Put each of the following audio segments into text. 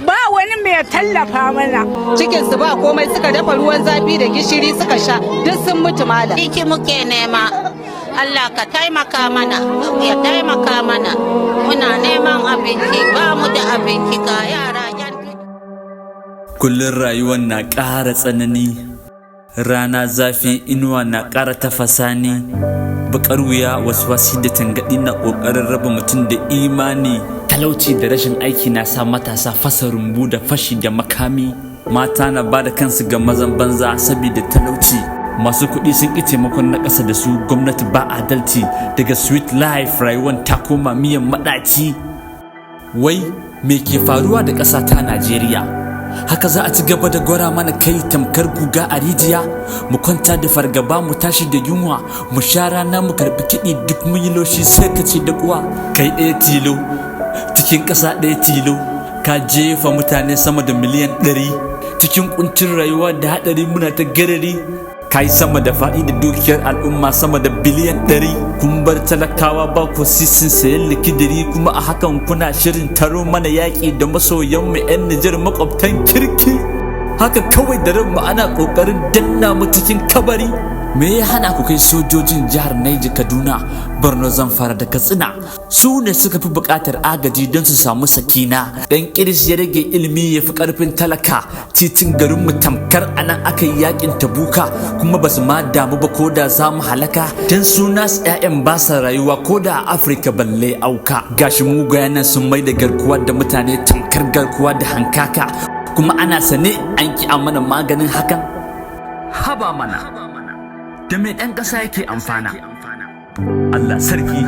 ba wani mai tallafa mana. Cikin su ba komai suka dafa ruwan zafi da gishiri suka sha duk sun mutu malam. Biki muke nema. Allah ka taimaka mana, ya taimaka mana. Muna neman abinci, ba mu da abinci ga yara yan. Kullun rayuwar na ƙara tsanani. Rana zafi inuwa na ƙara tafasa ni. Bakar wuya waswasi da tangaɗi na ƙoƙarin raba mutum da imani. Talauci da rashin aiki na sa matasa fasa rumbu da fashi da makami. Mata na ba da kansu ga mazan banza saboda talauci. Masu kuɗi sun ƙi taimakon na ƙasa da su, gwamnati ba adalci. Daga sweet life rayuwar ta koma miyan maɗaci. Wai me ke faruwa da ƙasa ta Najeriya? Haka za a ci gaba da gwara mana kai tamkar guga a rijiya? Mu kwanta da fargaba mu tashi da yunwa, mu sha rana mu karɓi kiɗi duk mun yi laushi sai ka ce da kuwa. Kai ɗaya tilo cikin ƙasa ɗaya tilo, ka jefa mutane sama da miliyan 100 cikin kuncin rayuwa da haɗari muna ta garari. Kai sama da faɗi da dukiyar al'umma sama da biliyan 100. Kun bar talakawa ba ku sisin sayan likidiri, kuma a hakan kuna shirin taro mana yaƙi da masoyan mu 'yan Nijar makwabtan kirki. Haka kawai da ran ana ƙoƙarin danna mu cikin kabari. Me ya hana ku kai sojojin jihar Niger, Kaduna, Borno, Zamfara da Katsina? Su ne suka fi buƙatar agaji don su samu sakina. Dan kiris ya rage ilimi ya fi ƙarfin talaka. Titin garin mu tamkar anan aka yi yakin Tabuka, kuma ba su ma damu ba ko da za mu halaka. Dan su nasu 'ya'yan ba sa rayuwa ko da a Afirka balle auka. Gashi mugayen nan sun mai da garkuwa da mutane tamkar garkuwa da hankaka, kuma ana sane an ki amana maganin hakan. Haba mana, da mai ɗan ƙasa yake amfana. Allah sarki,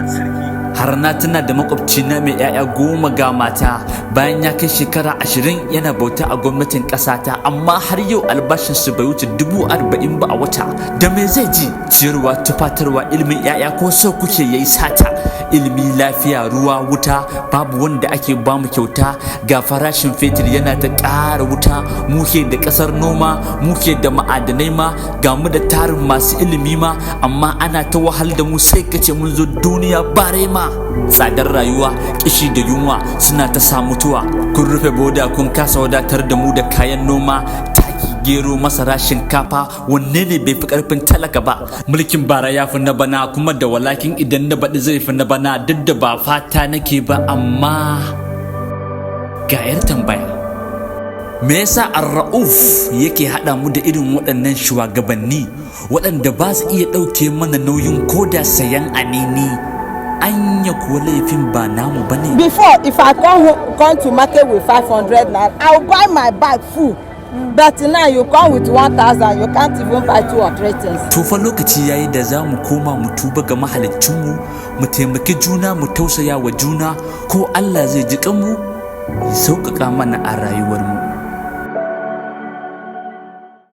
har na tuna da makwabci na mai 'ya'ya 10 ga mata. Bayan ya kai shekara 20 yana bauta a gwamnatin ƙasata, amma har yau albashin su bai wuce 40,000 ba a wata. Da me zai ji? Ciyarwa, tufatarwa, ilimin 'ya'ya ko so kuke yayi sata? Ilimi, lafiya, ruwa, wuta, babu wanda ake bamu kyauta. Ga farashin fetur yana ta ƙara wuta. Muke da ƙasar noma, muke da ma'adanai ma, ga mu da tarin masu ilimi ma, amma ana ta wahal da mu sai kace mun zo duniya bare ma. Tsadar rayuwa, kishi da yunwa suna ta sa mutuwa. Kun rufe boda kun kasa wadatar da mu da kayan noma. Taki, gero, masara, shinkafa, wanne ne bai fi karfin talaka ba? Mulkin bara ya fi na bana, kuma da walakin idan na baɗi zai fi na bana. Duk da ba fata nake ba, amma ga 'yar tambaya. Me yasa Ar-Ra'uf yake haɗa mu da irin waɗannan shugabanni waɗanda ba su iya ɗauke mana nauyin koda sayan anini? Anya kuwa laifin ba namu bane. Before, if I come to market with 500 naira, I'll buy my bag full. But now you come with 1,000, you can't even buy 2 or 3 things. To fa lokaci yayi da za mu koma mu tuba ga mahaliccinmu, mu taimaki juna, mu tausaya wa juna, ko Allah zai ji kanmu ya sauƙaƙa mana a rayuwarmu.